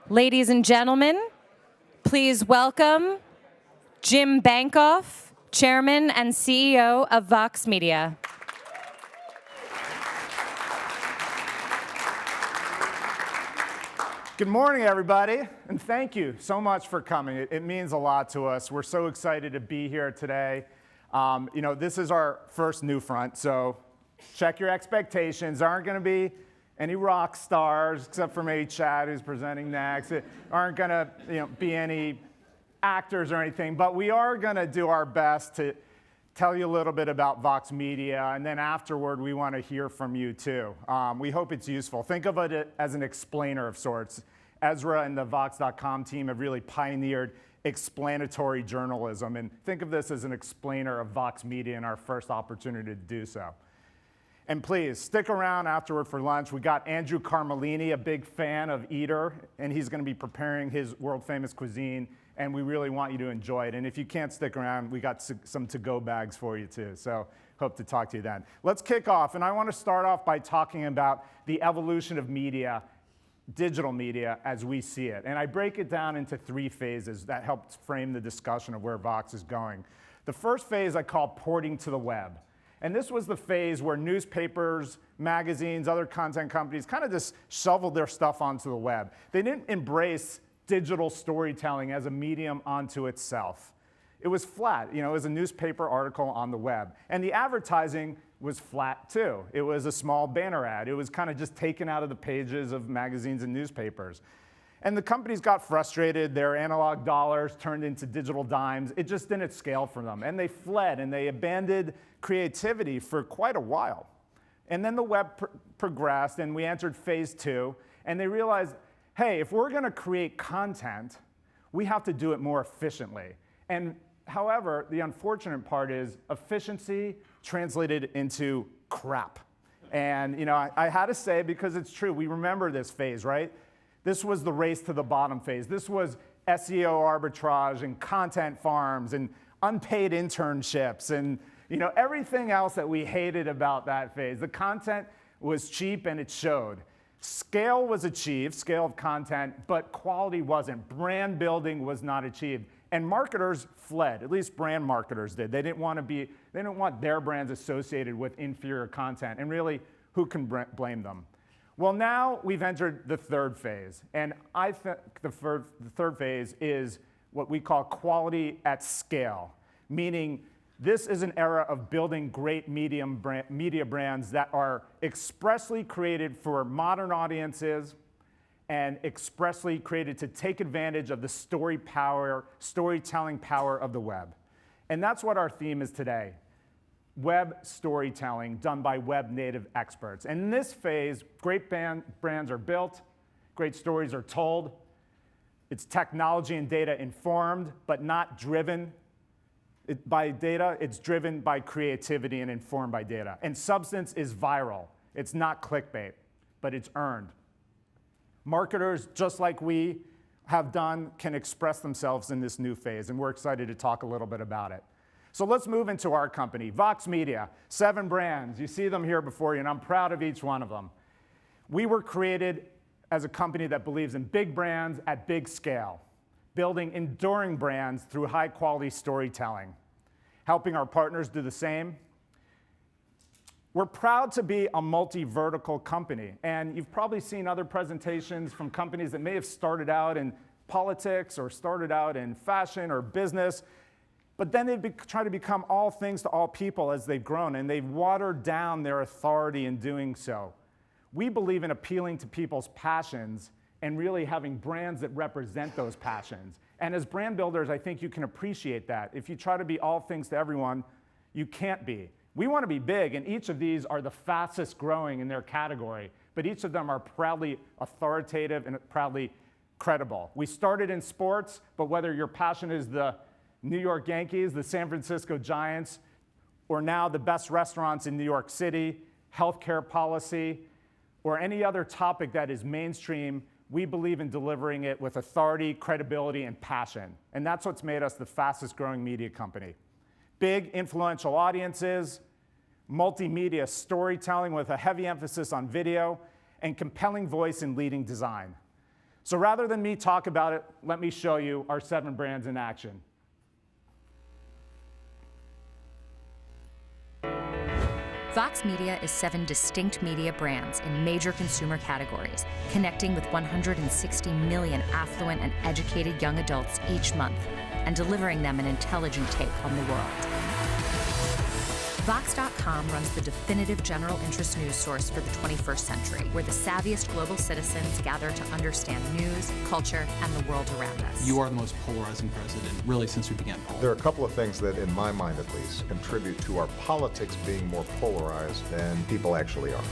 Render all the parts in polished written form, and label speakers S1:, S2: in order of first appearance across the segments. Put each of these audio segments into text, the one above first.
S1: Ladies and gentlemen, please welcome Jim Bankoff, Chairman and CEO of Vox Media.
S2: Good morning, everybody, and thank you so much for coming. It means a lot to us. We're so excited to be here today. This is our first Newfront, so check your expectations. There aren't going to be any rock stars, except for maybe Chad, who's presenting next. There aren't going to be any actors or anything, but we are going to do our best to tell you a little bit about Vox Media, and then afterward, we want to hear from you too. We hope it's useful. Think of it as an explainer of sorts. Ezra and the Vox.com team have really pioneered explanatory journalism, and think of this as an explainer of Vox Media and our first opportunity to do so. And please, stick around afterward for lunch. We got Andrew Carmelini, a big fan of Eater, and he's going to be preparing his world-famous cuisine, and we really want you to enjoy it. And if you can't stick around, we got some to-go bags for you too, so hope to talk to you then. Let's kick off, and I want to start off by talking about the evolution of media, digital media, as we see it. And I break it down into three phases that help frame the discussion of where Vox is going. The first phase I call porting to the web. And this was the phase where newspapers, magazines, other content companies kind of just shoveled their stuff onto the web. They didn't embrace digital storytelling as a medium onto itself. It was flat. It was a newspaper article on the web. And the advertising was flat too. It was a small banner ad. It was kind of just taken out of the pages of magazines and newspapers. And the companies got frustrated. Their analog dollars turned into digital dimes. It just didn't scale for them. And they fled, and they abandoned creativity for quite a while. And then the web progressed, and we entered phase two. And they realized, hey, if we're going to create content, we have to do it more efficiently. And however, the unfortunate part is efficiency translated into crap. And I had to say, because it's true, we remember this phase, right? This was the race to the bottom phase. This was SEO arbitrage and content farms and unpaid internships and everything else that we hated about that phase. The content was cheap and it showed. Scale was achieved, scale of content, but quality wasn't. Brand building was not achieved. And marketers fled, at least brand marketers did. They didn't want their brands associated with inferior content. And really, who can blame them? Well, now we've entered the third phase, and I think the third phase is what we call quality at scale, meaning this is an era of building great media brands that are expressly created for modern audiences and expressly created to take advantage of the storytelling power of the web. And that's what our theme is today. Web storytelling done by web native experts. And in this phase, great brands are built, great stories are told. It's technology and data informed, but not driven by data. It's driven by creativity and informed by data. And substance is viral. It's not clickbait, but it's earned. Marketers, just like we have done, can express themselves in this new phase, and we're excited to talk a little bit about it. So let's move into our company, Vox Media, 7 brands. You see them here before you, and I'm proud of each one of them. We were created as a company that believes in big brands at big scale, building enduring brands through high-quality storytelling, helping our partners do the same. We're proud to be a multi-vertical company, and you've probably seen other presentations from companies that may have started out in politics or started out in fashion or business, but then they try to become all things to all people as they've grown, and they've watered down their authority in doing so. We believe in appealing to people's passions and really having brands that represent those passions. And as brand builders, I think you can appreciate that. If you try to be all things to everyone, you can't be. We want to be big, and each of these are the fastest growing in their category, but each of them are proudly authoritative and proudly credible. We started in sports, but whether your passion is the New York Yankees, the San Francisco Giants, or now the best restaurants in New York City, healthcare policy, or any other topic that is mainstream, we believe in delivering it with authority, credibility, and passion. And that's what's made us the fastest growing media company. Big, influential audiences, multimedia storytelling with a heavy emphasis on video, and compelling voice in leading design. So rather than me talk about it, let me show you our 7 brands in action.
S1: Vox Media is 7 distinct media brands in major consumer categories, connecting with 160 million affluent and educated young adults each month, and delivering them an intelligent take on the world. Vox.com runs the definitive general interest news source for the 21st century, where the savviest global citizens gather to understand news, culture, and the world around us.
S3: You are the most polarizing president, really, since we began polling.
S4: There are a couple of things that, in my mind at least, contribute to our politics being more polarized than people actually are.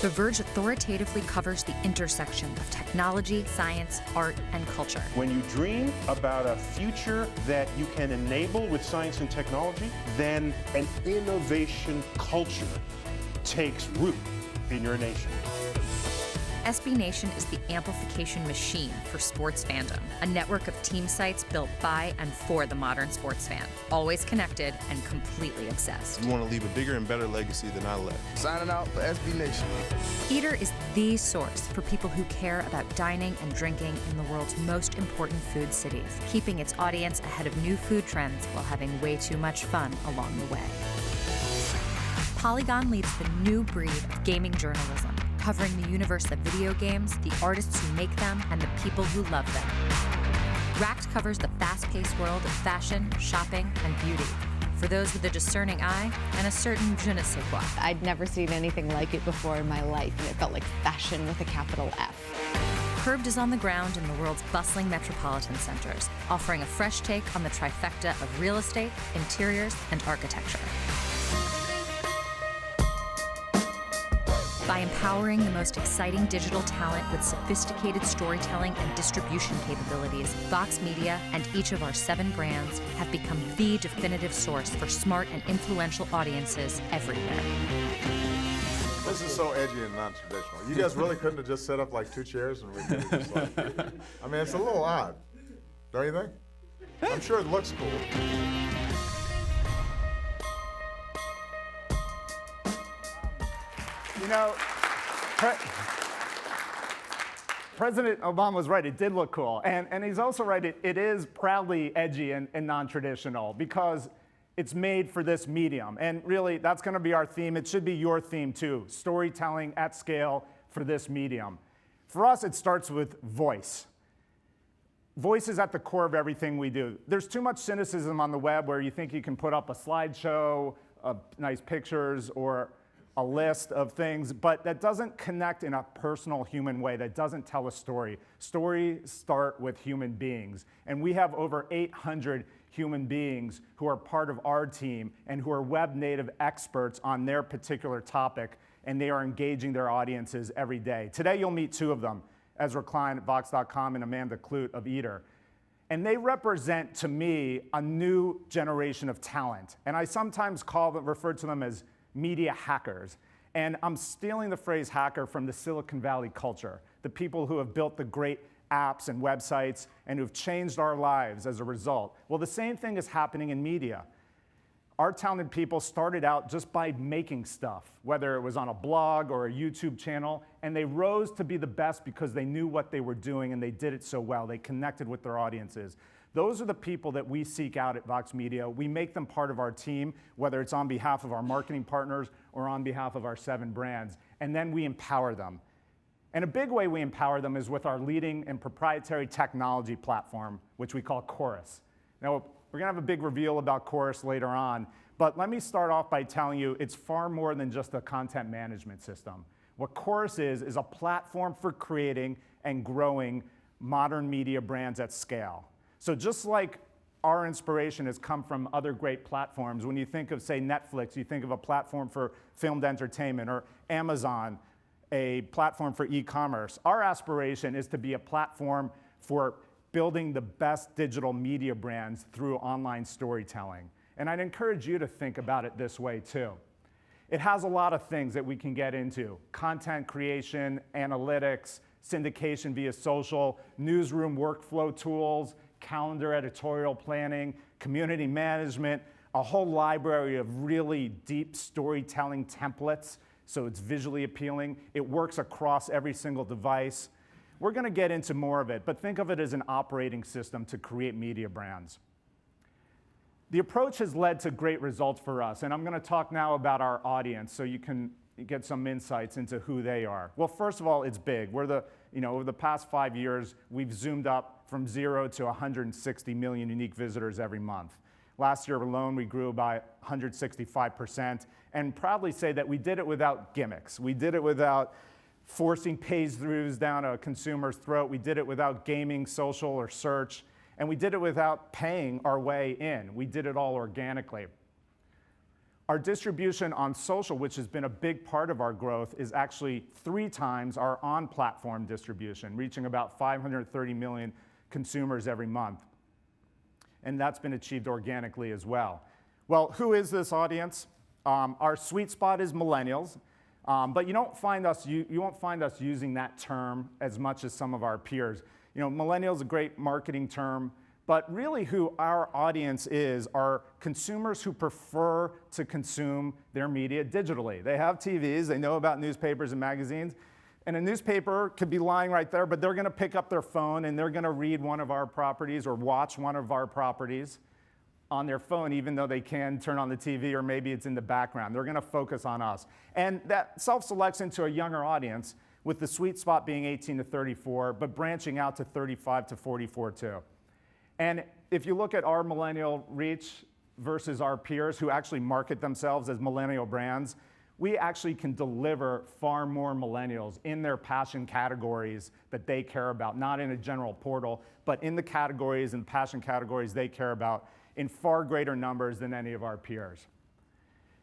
S1: The Verge authoritatively covers the intersection of technology, science, art, and culture.
S5: When you dream about a future that you can enable with science and technology, then an innovation culture takes root in your nation.
S1: SB Nation is the amplification machine for sports fandom, a network of team sites built by and for the modern sports fan, always connected and completely obsessed.
S6: We want to leave a bigger and better legacy than I left.
S7: Signing out for SB Nation.
S1: Eater is the source for people who care about dining and drinking in the world's most important food cities, keeping its audience ahead of new food trends while having way too much fun along the way. Polygon leads the new breed of gaming journalism, covering the universe of video games, the artists who make them, and the people who love them. Racked covers the fast-paced world of fashion, shopping, and beauty, for those with a discerning eye and a certain je ne sais quoi.
S8: I'd never seen anything like it before in my life, and it felt like fashion with a capital F.
S1: Curbed is on the ground in the world's bustling metropolitan centers, offering a fresh take on the trifecta of real estate, interiors, and architecture. By empowering the most exciting digital talent with sophisticated storytelling and distribution capabilities, Vox Media and each of our 7 brands have become the definitive source for smart and influential audiences everywhere.
S4: This is so edgy and non-traditional. You guys really couldn't have just set up like 2 chairs and we could have just like, I mean, it's a little odd, don't you think? I'm sure it looks cool.
S2: You know, President Obama was right. It did look cool. And he's also right. It is proudly edgy and non-traditional because it's made for this medium. And really, that's going to be our theme. It should be your theme, too. Storytelling at scale for this medium. For us, it starts with voice. Voice is at the core of everything we do. There's too much cynicism on the web where you think you can put up a slideshow of nice pictures or a list of things, but that doesn't connect in a personal human way. That doesn't tell a story. Stories start with human beings. And we have over 800 human beings who are part of our team and who are web native experts on their particular topic, and they are engaging their audiences every day. Today you'll meet 2 of them, Ezra Klein at Vox.com and Amanda Kludt of Eater. And they represent, to me, a new generation of talent. And I sometimes refer to them as media hackers. And I'm stealing the phrase hacker from the Silicon Valley culture, the people who have built the great apps and websites and who've changed our lives as a result. Well, the same thing is happening in media. Our talented people started out just by making stuff, whether it was on a blog or a YouTube channel, and they rose to be the best because they knew what they were doing and they did it so well. They connected with their audiences. Those are the people that we seek out at Vox Media. We make them part of our team, whether it's on behalf of our marketing partners or on behalf of our 7 brands, and then we empower them. And a big way we empower them is with our leading and proprietary technology platform, which we call Chorus. Now, we're gonna have a big reveal about Chorus later on, but let me start off by telling you it's far more than just a content management system. What Chorus is a platform for creating and growing modern media brands at scale. So just like our inspiration has come from other great platforms, when you think of, say, Netflix, you think of a platform for filmed entertainment, or Amazon, a platform for e-commerce. Our aspiration is to be a platform for building the best digital media brands through online storytelling. And I'd encourage you to think about it this way, too. It has a lot of things that we can get into: content creation, analytics, syndication via social, newsroom workflow tools, calendar editorial planning, community management, a whole library of really deep storytelling templates, so it's visually appealing. It works across every single device. We're going to get into more of it, but think of it as an operating system to create media brands. The approach has led to great results for us, and I'm going to talk now about our audience so you can get some insights into who they are. Well, first of all, it's big. Over the past 5 years, we've zoomed up from 0 to 160 million unique visitors every month. Last year alone, we grew by 165%, and proudly say that we did it without gimmicks. We did it without forcing page-throughs down a consumer's throat. We did it without gaming, social, or search, and we did it without paying our way in. We did it all organically. Our distribution on social, which has been a big part of our growth, is actually 3 times our on-platform distribution, reaching about 530 million consumers every month. And that's been achieved organically as well. Well, who is this audience? Our sweet spot is millennials, but you won't find us using that term as much as some of our peers. Millennials is a great marketing term, but really who our audience is are consumers who prefer to consume their media digitally. They have TVs, they know about newspapers and magazines, and a newspaper could be lying right there, but they're going to pick up their phone and they're going to read one of our properties or watch one of our properties on their phone, even though they can turn on the TV or maybe it's in the background. They're going to focus on us. And that self-selects into a younger audience, with the sweet spot being 18 to 34, but branching out to 35 to 44 too. And if you look at our millennial reach versus our peers who actually market themselves as millennial brands, we actually can deliver far more millennials in their passion categories that they care about, not in a general portal, but in the categories and passion categories they care about in far greater numbers than any of our peers.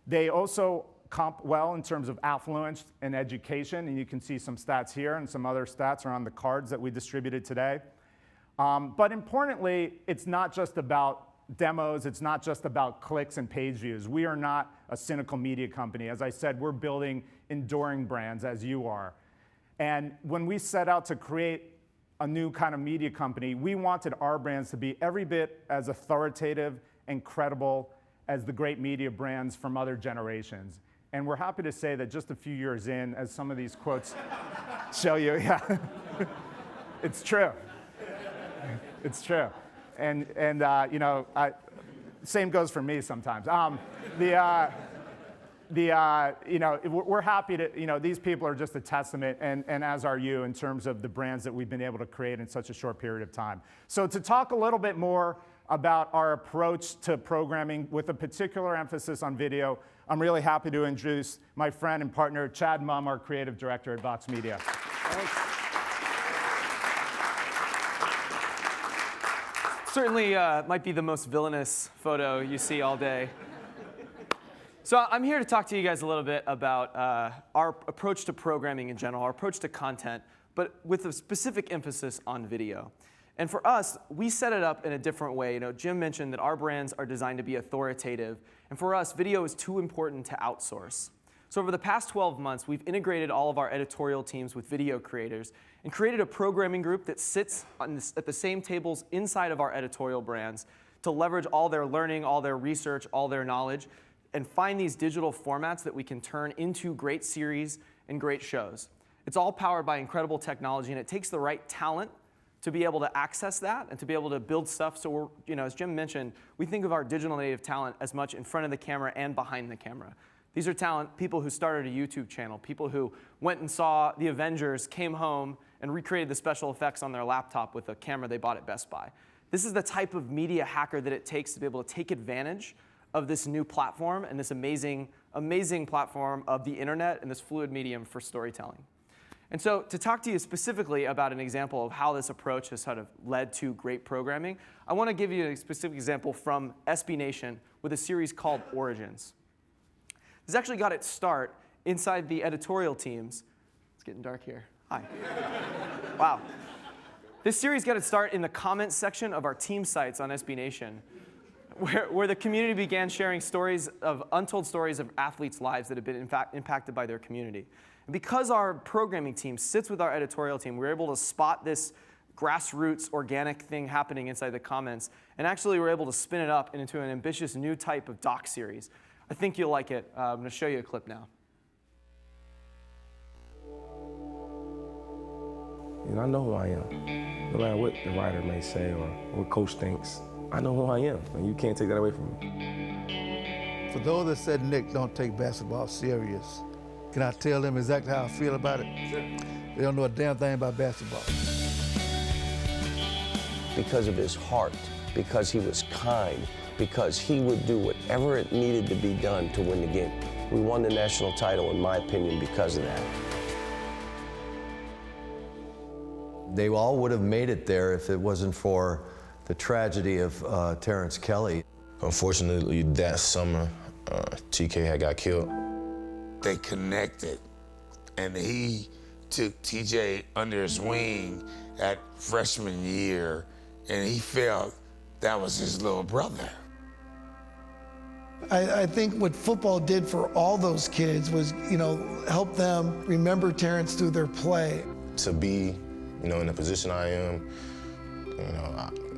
S2: They also comp well in terms of affluence and education, and you can see some stats here, and some other stats are on the cards that we distributed today. But importantly, it's not just about demos, it's not just about clicks and page views. We are not a cynical media company. As I said, we're building enduring brands, as you are. And when we set out to create a new kind of media company, we wanted our brands to be every bit as authoritative and credible as the great media brands from other generations. And we're happy to say that just a few years in, as some of these quotes show you, yeah, it's true. It's true. And same goes for me sometimes. We're happy to, these people are just a testament, and as are you, in terms of the brands that we've been able to create in such a short period of time. So to talk a little bit more about our approach to programming with a particular emphasis on video, I'm really happy to introduce my friend and partner, Chad Mumm, our creative director at Vox Media.
S9: Thanks. Certainly might be the most villainous photo you see all day. So I'm here to talk to you guys a little bit about our approach to programming in general, our approach to content, but with a specific emphasis on video. And for us, we set it up in a different way. Jim mentioned that our brands are designed to be authoritative, and for us, video is too important to outsource. So over the past 12 months, we've integrated all of our editorial teams with video creators and created a programming group that sits at the same tables inside of our editorial brands to leverage all their learning, all their research, all their knowledge, and find these digital formats that we can turn into great series and great shows. It's all powered by incredible technology, and it takes the right talent to be able to access that and to be able to build stuff. So we're, as Jim mentioned, we think of our digital native talent as much in front of the camera and behind the camera. These are people who started a YouTube channel, people who went and saw the Avengers, came home, and recreated the special effects on their laptop with a camera they bought at Best Buy. This is the type of media hacker that it takes to be able to take advantage of this new platform and this amazing, amazing platform of the internet and this fluid medium for storytelling. And so to talk to you specifically about an example of how this approach has sort of led to great programming, I want to give you a specific example from SB Nation with a series called Origins. This actually got its start inside the editorial teams. It's getting dark here. Hi. Wow. This series got its start in the comments section of our team sites on SB Nation, where the community began sharing untold stories of athletes' lives that have been impacted by their community. And because our programming team sits with our editorial team, we're able to spot this grassroots organic thing happening inside the comments, and actually we're able to spin it up into an ambitious new type of doc series. I think you'll like it. I'm going to show you a clip now.
S10: You know, I know who I am. No matter what the writer may say or what coach thinks, I know who I am, and you can't take that away from me.
S7: For those that said Nick don't take basketball serious, can I tell them exactly how I feel about it? Sure. They don't know a damn thing about basketball.
S11: Because of his heart, because he was kind, because he would do whatever it needed to be done to win the game. We won the national title, in my opinion, because of that.
S12: They all would have made it there if it wasn't for the tragedy of Terrence Kelly.
S6: Unfortunately, that summer, TK had got killed.
S13: They connected, and he took TJ under his wing at freshman year, and he felt that was his little brother.
S14: I think what football did for all those kids was, help them remember Terrence through their play.
S6: To be, in the position I am,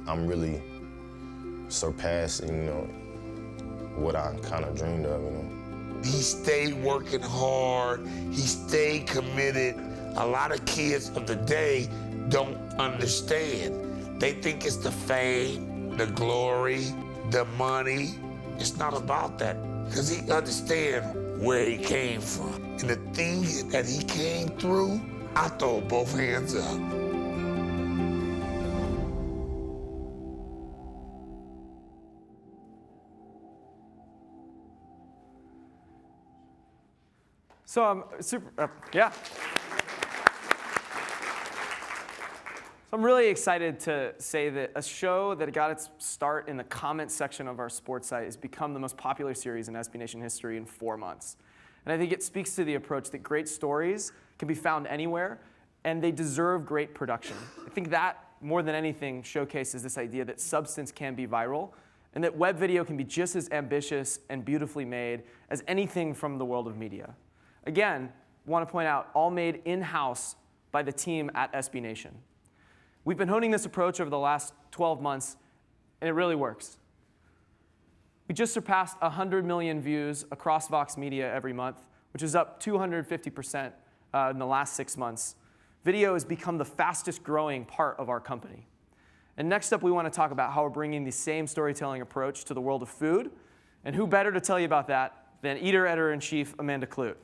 S6: I'm really surpassing, what I kind of dreamed of,
S13: He stayed working hard. He stayed committed. A lot of kids of the day don't understand. They think it's the fame, the glory, the money. It's not about that, because he understands where he came from. And the things that he came through, I throw both hands up.
S9: So I'm yeah. So I'm really excited to say that a show that got its start in the comments section of our sports site has become the most popular series in SB Nation history in 4 months. And I think it speaks to the approach that great stories can be found anywhere, and they deserve great production. I think that, more than anything, showcases this idea that substance can be viral, and that web video can be just as ambitious and beautifully made as anything from the world of media. Again, want to point out, all made in-house by the team at SB Nation. We've been honing this approach over the last 12 months, and it really works. We just surpassed 100 million views across Vox Media every month, which is up 250% in the last 6 months. Video has become the fastest growing part of our company. And next up, we want to talk about how we're bringing the same storytelling approach to the world of food. And who better to tell you about that than Eater Editor-in-Chief Amanda Kludt.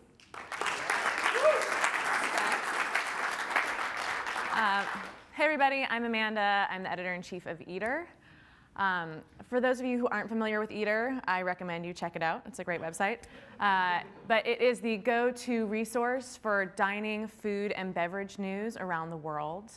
S15: Hey everybody, I'm Amanda. I'm the editor-in-chief of Eater. For those of you who aren't familiar with Eater, I recommend you check it out. It's a great website. But it is the go-to resource for dining, food, and beverage news around the world.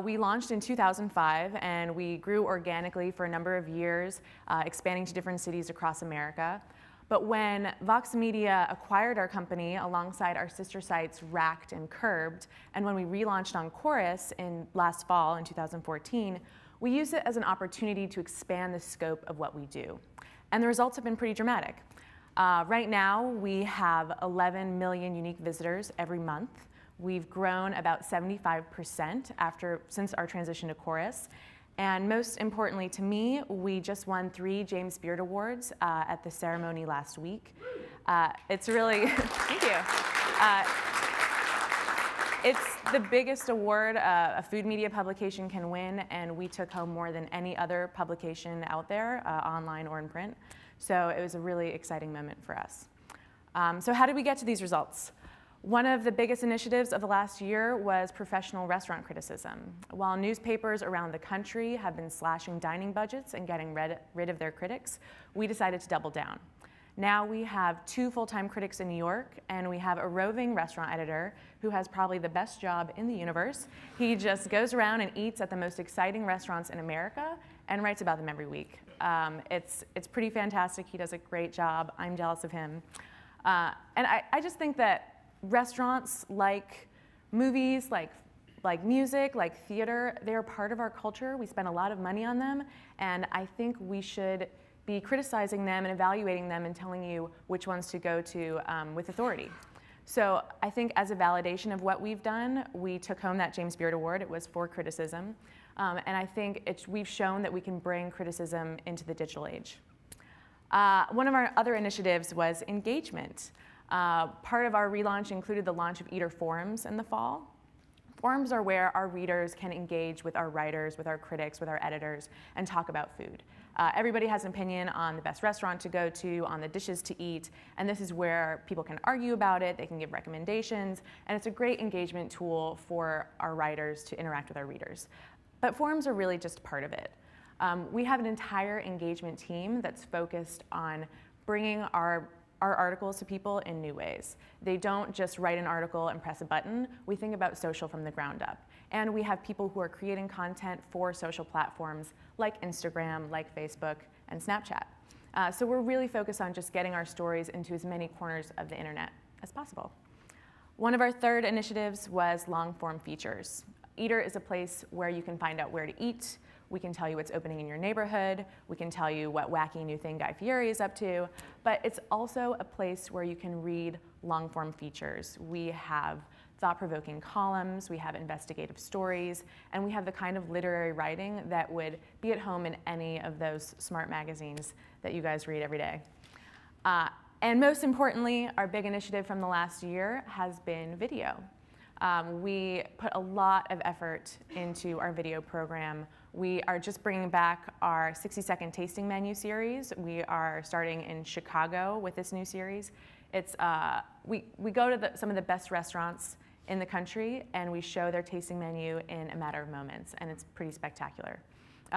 S15: We launched in 2005, and we grew organically for a number of years, expanding to different cities across America. But when Vox Media acquired our company alongside our sister sites Racked and Curbed, and when we relaunched on Chorus in last fall in 2014, we used it as an opportunity to expand the scope of what we do. And the results have been pretty dramatic. Right now, we have 11 million unique visitors every month. We've grown about 75% since our transition to Chorus. And most importantly to me, we just won 3 James Beard Awards at the ceremony last week. It's really, thank you. It's the biggest award a food media publication can win, and we took home more than any other publication out there, online or in print. So it was a really exciting moment for us. So how did we get to these results? One of the biggest initiatives of the last year was professional restaurant criticism. While newspapers around the country have been slashing dining budgets and getting rid of their critics, we decided to double down. Now we have 2 full-time critics in New York, and we have a roving restaurant editor who has probably the best job in the universe. He just goes around and eats at the most exciting restaurants in America and writes about them every week. It's pretty fantastic. He does a great job. I'm jealous of him. And I just think that restaurants, like movies, like music, like theater, they're part of our culture. We spend a lot of money on them, and I think we should be criticizing them and evaluating them and telling you which ones to go to with authority. So I think as a validation of what we've done, we took home that James Beard Award. It was for criticism. And I think we've shown that we can bring criticism into the digital age. One of our other initiatives was engagement. Part of our relaunch included the launch of Eater Forums in the fall. Forums are where our readers can engage with our writers, with our critics, with our editors, and talk about food. Everybody has an opinion on the best restaurant to go to, on the dishes to eat, and this is where people can argue about it, they can give recommendations, and it's a great engagement tool for our writers to interact with our readers. But forums are really just part of it. We have an entire engagement team that's focused on bringing our articles to people in new ways. They don't just write an article and press a button. We think about social from the ground up. And we have people who are creating content for social platforms like Instagram, like Facebook, and Snapchat. So we're really focused on just getting our stories into as many corners of the internet as possible. One of our third initiatives was long-form features. Eater is a place where you can find out where to eat. We can tell you what's opening in your neighborhood. We can tell you what wacky new thing Guy Fieri is up to. But it's also a place where you can read long-form features. We have thought-provoking columns, we have investigative stories, and we have the kind of literary writing that would be at home in any of those smart magazines that you guys read every day. And most importantly, our big initiative from the last year has been video. We put a lot of effort into our video program. We are just bringing back our 60-second tasting menu series. We are starting in Chicago with this new series. It's, we go to some of the best restaurants in the country and we show their tasting menu in a matter of moments, and it's pretty spectacular.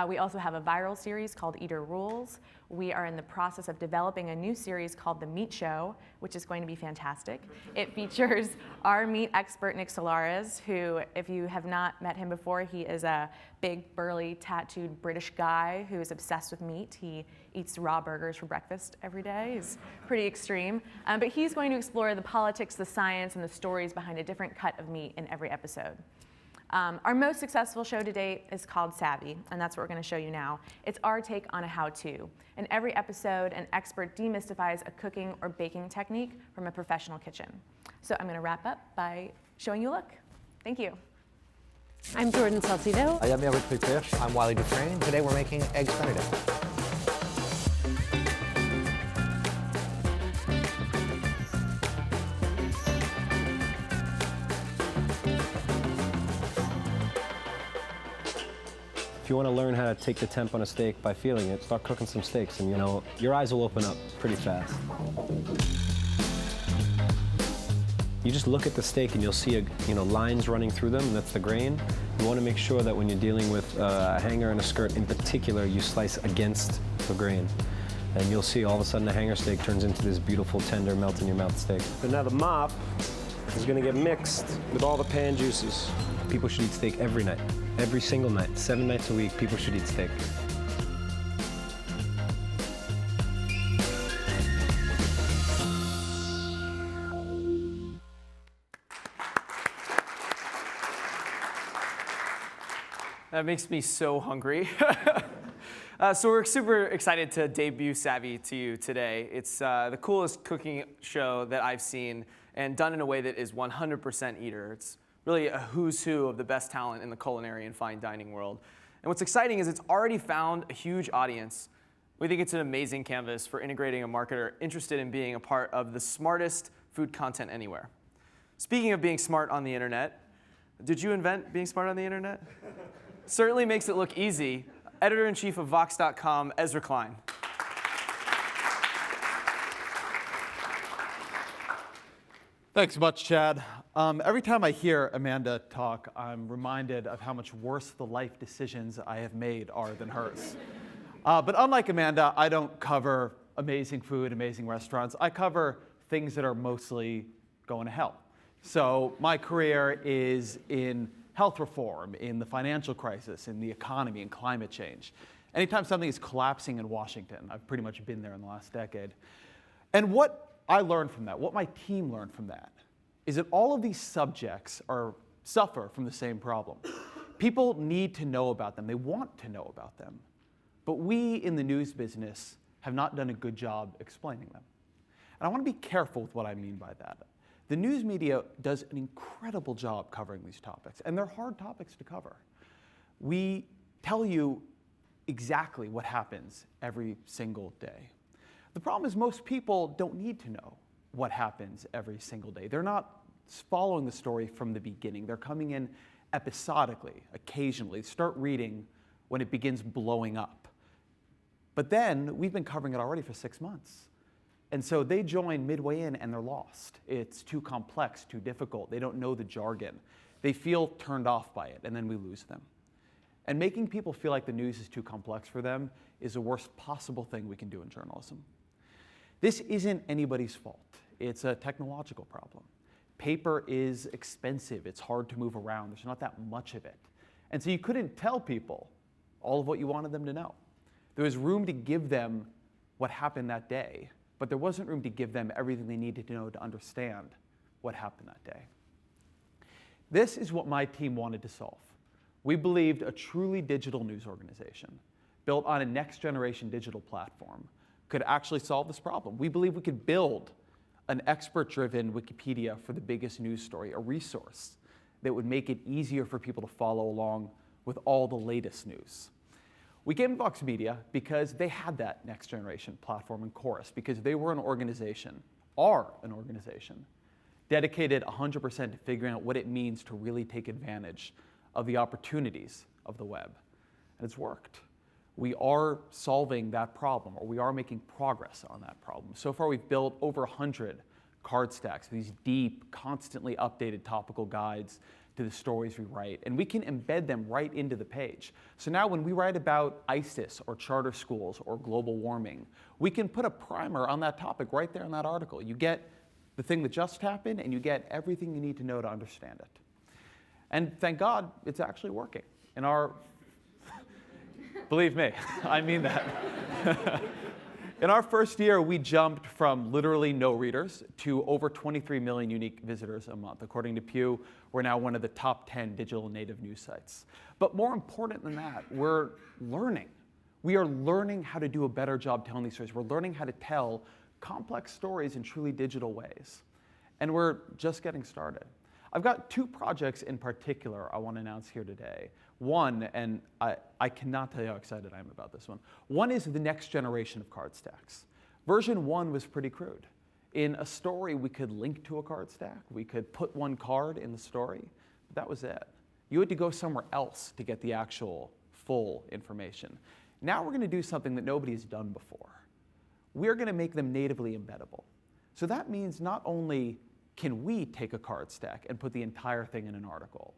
S15: We also have a viral series called Eater Rules. We are in the process of developing a new series called The Meat Show, which is going to be fantastic. It features our meat expert, Nick Solares, who, if you have not met him before, he is a big, burly, tattooed British guy who is obsessed with meat. He eats raw burgers for breakfast every day. He's pretty extreme. But he's going to explore the politics, the science, and the stories behind a different cut of meat in every episode. Our most successful show to date is called Savvy, and that's what we're going to show you now. It's our take on a how-to. In every episode, an expert demystifies a cooking or baking technique from a professional kitchen. So I'm going to wrap up by showing you a look. Thank you.
S16: I'm Jordan Salcido.
S17: I am Eric Fish. I'm Wiley Dufresne. Today we're making Eggs Benedict.
S10: If you want to learn how to take the temp on a steak by feeling it, start cooking some steaks and, you know, your eyes will open up pretty fast. You just look at the steak and you'll see lines running through them, and that's the grain. You want to make sure that when you're dealing with a hanger and a skirt in particular, you slice against the grain. And you'll see all of a sudden the hanger steak turns into this beautiful, tender, melt-in-your-mouth steak. But now the mop is going to get mixed with all the pan juices. People should eat steak every night. Every single night, 7 nights a week, people should eat steak.
S9: That makes me so hungry. So we're super excited to debut Savvy to you today. It's the coolest cooking show that I've seen, and done in a way that is 100% Eater. It's really a who's who of the best talent in the culinary and fine dining world. And what's exciting is it's already found a huge audience. We think it's an amazing canvas for integrating a marketer interested in being a part of the smartest food content anywhere. Speaking of being smart on the internet, did you invent being smart on the internet? Certainly makes it look easy. Editor-in-chief of Vox.com, Ezra Klein.
S18: Thanks much, Chad. Every time I hear Amanda talk, I'm reminded of how much worse the life decisions I have made are than hers. But unlike Amanda, I don't cover amazing food, amazing restaurants. I cover things that are mostly going to hell. So my career is in health reform, in the financial crisis, in the economy, in climate change. Anytime something is collapsing in Washington, I've pretty much been there in the last decade. And what I learned from that, what my team learned from that, is that all of these subjects suffer from the same problem. People need to know about them. They want to know about them. But we in the news business have not done a good job explaining them. And I want to be careful with what I mean by that. The news media does an incredible job covering these topics, and they're hard topics to cover. We tell you exactly what happens every single day. The problem is most people don't need to know what happens every single day. They're not following the story from the beginning. They're coming in episodically, occasionally, start reading when it begins blowing up. But then we've been covering it already for 6 months. And so they join midway in and they're lost. It's too complex, too difficult. They don't know the jargon. They feel turned off by it, and then we lose them. And making people feel like the news is too complex for them is the worst possible thing we can do in journalism. This isn't anybody's fault. It's a technological problem. Paper is expensive. It's hard to move around. There's not that much of it. And so you couldn't tell people all of what you wanted them to know. There was room to give them what happened that day, but there wasn't room to give them everything they needed to know to understand what happened that day. This is what my team wanted to solve. We believed a truly digital news organization built on a next-generation digital platform could actually solve this problem. We believe we could build an expert-driven Wikipedia for the biggest news story, a resource that would make it easier for people to follow along with all the latest news. We came to Vox Media because they had that next-generation platform in chorus, because they were an organization, are an organization, dedicated 100% to figuring out what it means to really take advantage of the opportunities of the web. And it's worked. We are solving that problem, or we are making progress on that problem. So far, we've built over 100 card stacks, these deep, constantly updated topical guides to the stories we write. And we can embed them right into the page. So now when we write about ISIS or charter schools or global warming, we can put a primer on that topic right there in that article. You get the thing that just happened, and you get everything you need to know to understand it. And thank God it's actually working. In our, believe me, I mean that. In our first year, we jumped from literally no readers to over 23 million unique visitors a month. According to Pew, we're now one of the top 10 digital native news sites. But more important than that, we're learning. We are learning how to do a better job telling these stories. We're learning how to tell complex stories in truly digital ways. And we're just getting started. I've got 2 projects in particular I want to announce here today. One, and I cannot tell you how excited I am about this one. One is the next generation of card stacks. Version 1 was pretty crude. In a story, we could link to a card stack. We could put one card in the story, but that was it. You had to go somewhere else to get the actual full information. Now we're going to do something that nobody's done before. We're going to make them natively embeddable. So that means not only can we take a card stack and put the entire thing in an article,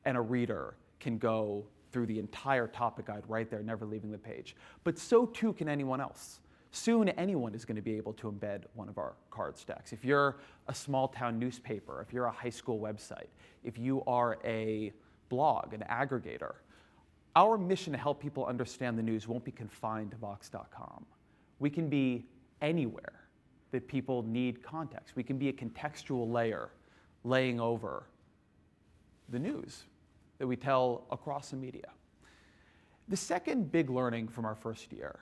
S18: and a reader can go through the entire topic guide right there, never leaving the page, but so too can anyone else. Soon anyone is going to be able to embed one of our card stacks. If you're a small town newspaper, if you're a high school website, if you are a blog, an aggregator, our mission to help people understand the news won't be confined to Vox.com. We can be anywhere that people need context. We can be a contextual layer laying over the news that we tell across the media. The second big learning from our first year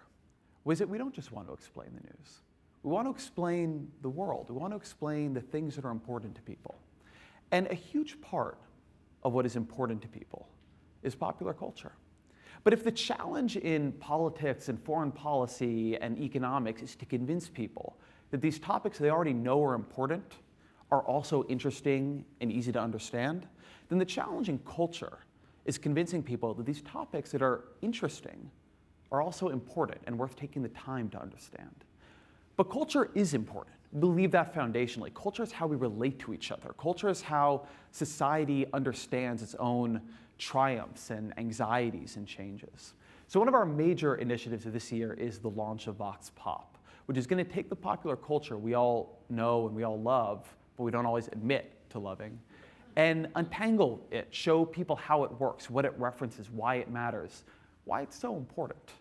S18: was that we don't just want to explain the news. We want to explain the world. We want to explain the things that are important to people. And a huge part of what is important to people is popular culture. But if the challenge in politics and foreign policy and economics is to convince people that these topics they already know are important are also interesting and easy to understand, then the challenge in culture is convincing people that these topics that are interesting are also important and worth taking the time to understand. But culture is important. Believe that foundationally. Culture is how we relate to each other. Culture is how society understands its own triumphs and anxieties and changes. So one of our major initiatives of this year is the launch of Vox Pop, which is going to take the popular culture we all know and we all love, but we don't always admit to loving, and untangle it, show people how it works, what it references, why it matters, why it's so important.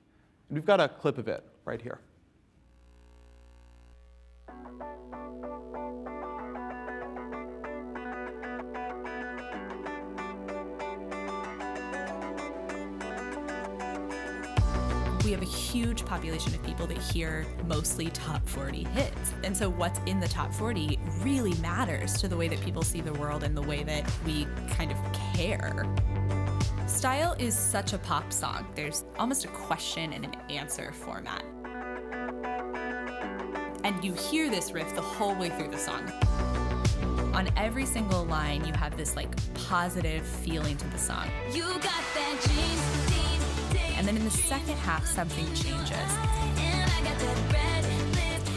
S18: And we've got a clip of it right here.
S19: We have a huge population of people that hear mostly top 40 hits. And so what's in the top 40 really matters to the way that people see the world and the way that we kind of care. Style is such a pop song. There's almost a question and an answer format. And you hear this riff the whole way through the song. On every single line, you have this like positive feeling to the song. You got that jeans. And then in the second half, something changes.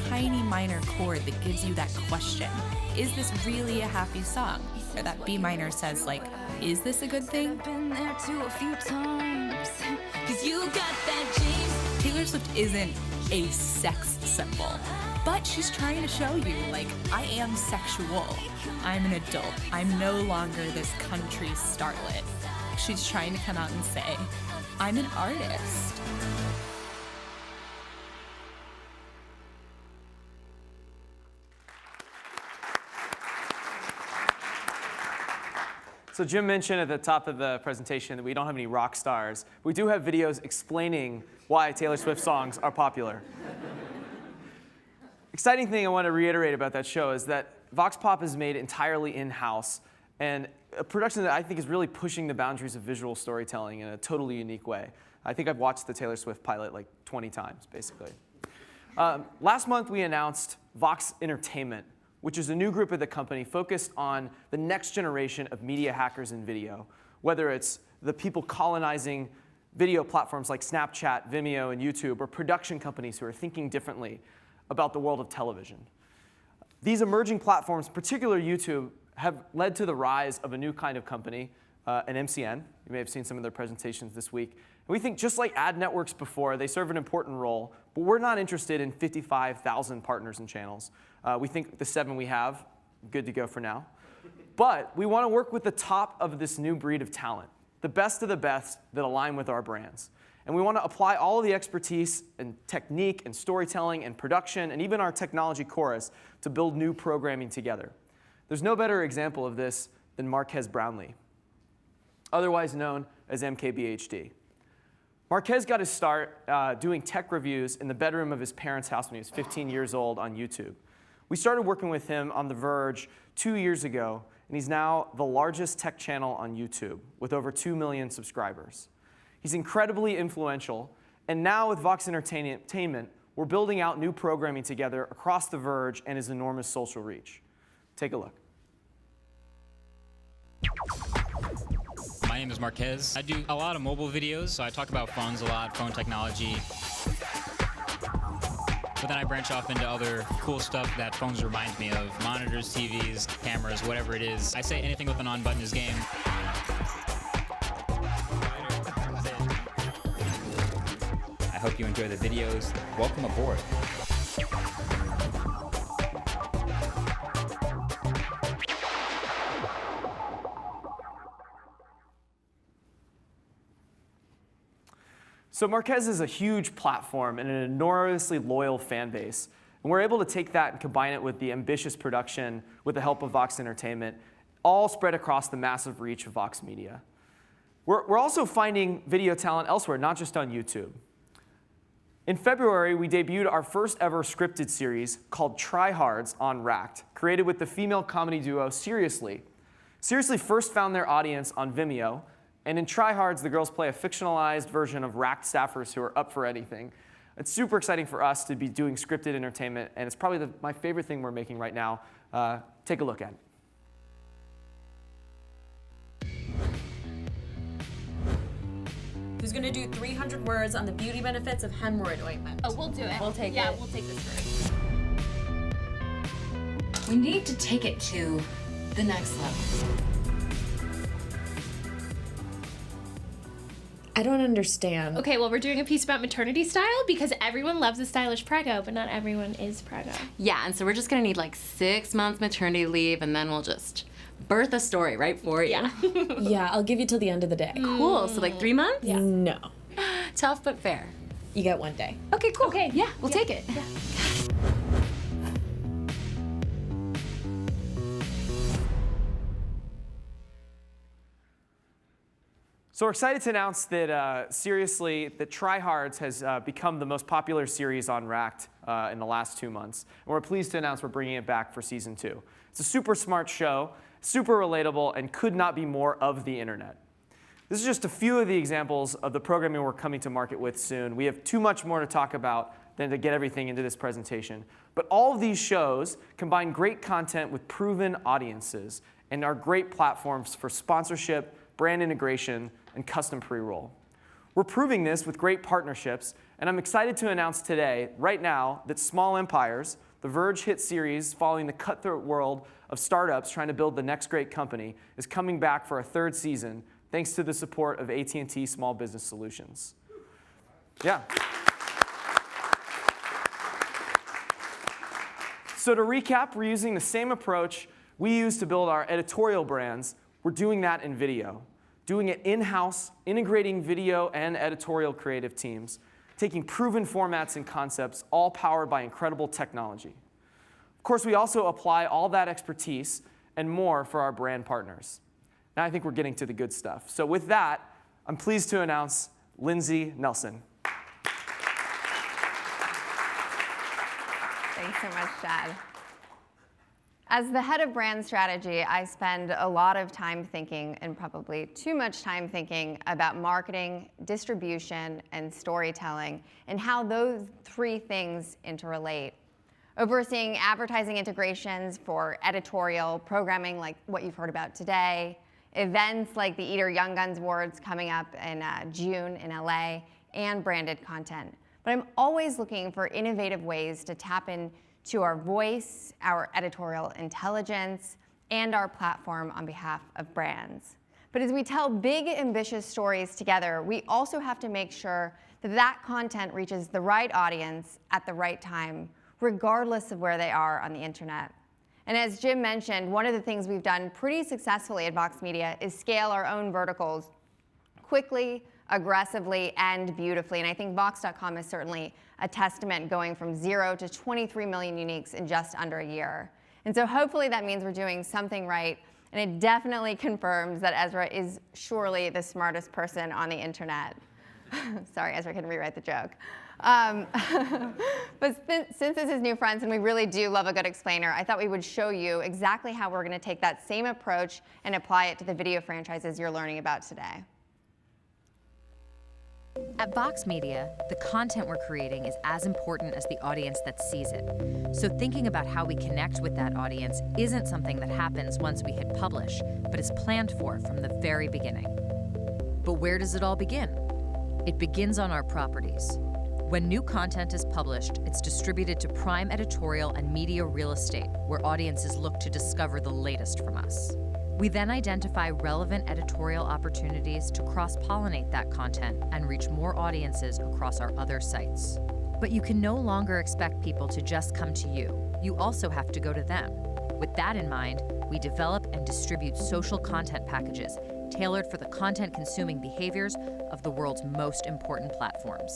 S19: Tiny minor chord that gives you that question. Is this really a happy song? Or that B minor says like, is this a good thing? Been there too a few times. 'Cause you got that jeans. Taylor Swift isn't a sex symbol, but she's trying to show you, like, I am sexual. I'm an adult. I'm no longer this country starlet. She's trying to come out and say, I'm an artist.
S9: So Jim mentioned at the top of the presentation that we don't have any rock stars. We do have videos explaining why Taylor Swift songs are popular. Exciting thing I want to reiterate about that show is that Vox Pop is made entirely in-house, and a production that I think is really pushing the boundaries of visual storytelling in a totally unique way. I think I've watched the Taylor Swift pilot like 20 times, basically. Last month we announced Vox Entertainment, which is a new group at the company focused on the next generation of media hackers in video, whether it's the people colonizing video platforms like Snapchat, Vimeo, and YouTube, or production companies who are thinking differently about the world of television. These emerging platforms, particularly YouTube, have led to the rise of a new kind of company, an MCN. You may have seen some of their presentations this week. And we think just like ad networks before, they serve an important role, but we're not interested in 55,000 partners and channels. We think the 7 we have, good to go for now. But we want to work with the top of this new breed of talent, the best of the best that align with our brands. And we want to apply all of the expertise and technique and storytelling and production and even our technology chorus to build new programming together. There's no better example of this than Marques Brownlee, otherwise known as MKBHD. Marques got his start doing tech reviews in the bedroom of his parents' house when he was 15 years old on YouTube. We started working with him on The Verge 2 years ago, and he's now the largest tech channel on YouTube with over 2 million subscribers. He's incredibly influential, and now with Vox Entertainment, we're building out new programming together across The Verge and his enormous social reach. Take a look.
S20: My name is Marques. I do a lot of mobile videos, so I talk about phones a lot, phone technology. But then I branch off into other cool stuff that phones remind me of. Monitors, TVs, cameras, whatever it is. I say anything with an on button is game. I hope you enjoy the videos. Welcome aboard.
S9: So Marques is a huge platform and an enormously loyal fan base. And we're able to take that and combine it with the ambitious production with the help of Vox Entertainment, all spread across the massive reach of Vox Media. We're also finding video talent elsewhere, not just on YouTube. In February, we debuted our first ever scripted series called Tryhards on Racked, created with the female comedy duo Seriously. Seriously first found their audience on Vimeo, and in Tryhards, the girls play a fictionalized version of Racked staffers who are up for anything. It's super exciting for us to be doing scripted entertainment, and it's probably my favorite thing we're making right now. Take a look at it.
S21: Who's gonna do 300 words on the beauty benefits of hemorrhoid ointment?
S22: Oh, we'll do it.
S21: We'll take it.
S22: Yeah, we'll take this first.
S23: We need to take it to the next level.
S21: I don't understand.
S22: Okay, well, we're doing a piece about maternity style because everyone loves a stylish Prego, but not everyone is Prego.
S23: Yeah, and so we're just gonna need like 6 months maternity leave, and then we'll just birth a story right for you.
S22: Yeah.
S21: Yeah, I'll give you till the end of the day.
S23: Cool, so like 3 months?
S21: Yeah. No.
S23: Tough but fair.
S21: You get 1 day.
S23: Okay, cool.
S22: Okay.
S23: Yeah, we'll take it.
S22: Yeah.
S9: So we're excited to announce that, seriously, that Tryhards has become the most popular series on Racked in the last 2 months. And we're pleased to announce we're bringing it back for season 2. It's a super smart show, super relatable, and could not be more of the internet. This is just a few of the examples of the programming we're coming to market with soon. We have too much more to talk about, than to get everything into this presentation. But all of these shows combine great content with proven audiences and are great platforms for sponsorship, brand integration, and custom pre-roll. We're proving this with great partnerships, and I'm excited to announce today, right now, that Small Empires, the Verge hit series following the cutthroat world of startups trying to build the next great company, is coming back for a third season, thanks to the support of AT&T Small Business Solutions. Yeah. So to recap, we're using the same approach we use to build our editorial brands. We're doing that in video, doing it in-house, integrating video and editorial creative teams, taking proven formats and concepts, all powered by incredible technology. Of course, we also apply all that expertise and more for our brand partners. Now I think we're getting to the good stuff. So with that, I'm pleased to announce Lindsay Nelson.
S3: Thanks so much, Chad. As the head of brand strategy, I spend a lot of time thinking, and probably too much time thinking, about marketing, distribution, and storytelling, and how those three things interrelate. Overseeing advertising integrations for editorial programming like what you've heard about today, events like the Eater Young Guns Awards coming up in June in LA, and branded content. But I'm always looking for innovative ways to tap into our voice, our editorial intelligence, and our platform on behalf of brands. But as we tell big, ambitious stories together, we also have to make sure that that content reaches the right audience at the right time, regardless of where they are on the internet. And as Jim mentioned, one of the things we've done pretty successfully at Vox Media is scale our own verticals quickly, aggressively, and beautifully. And I think Vox.com is certainly a testament, going from 0 to 23 million uniques in just under a year. And so hopefully that means we're doing something right. And it definitely confirms that Ezra is surely the smartest person on the internet. Sorry, Ezra can rewrite the joke. But since this is Newfront and we really do love a good explainer, I thought we would show you exactly how we're going to take that same approach and apply it to the video franchises you're learning about today.
S1: At Vox Media, the content we're creating is as important as the audience that sees it. So thinking about how we connect with that audience isn't something that happens once we hit publish, but is planned for from the very beginning. But where does it all begin? It begins on our properties. When new content is published, it's distributed to prime editorial and media real estate, where audiences look to discover the latest from us. We then identify relevant editorial opportunities to cross-pollinate that content and reach more audiences across our other sites. But you can no longer expect people to just come to you. You also have to go to them. With that in mind, we develop and distribute social content packages tailored for the content-consuming behaviors of the world's most important platforms.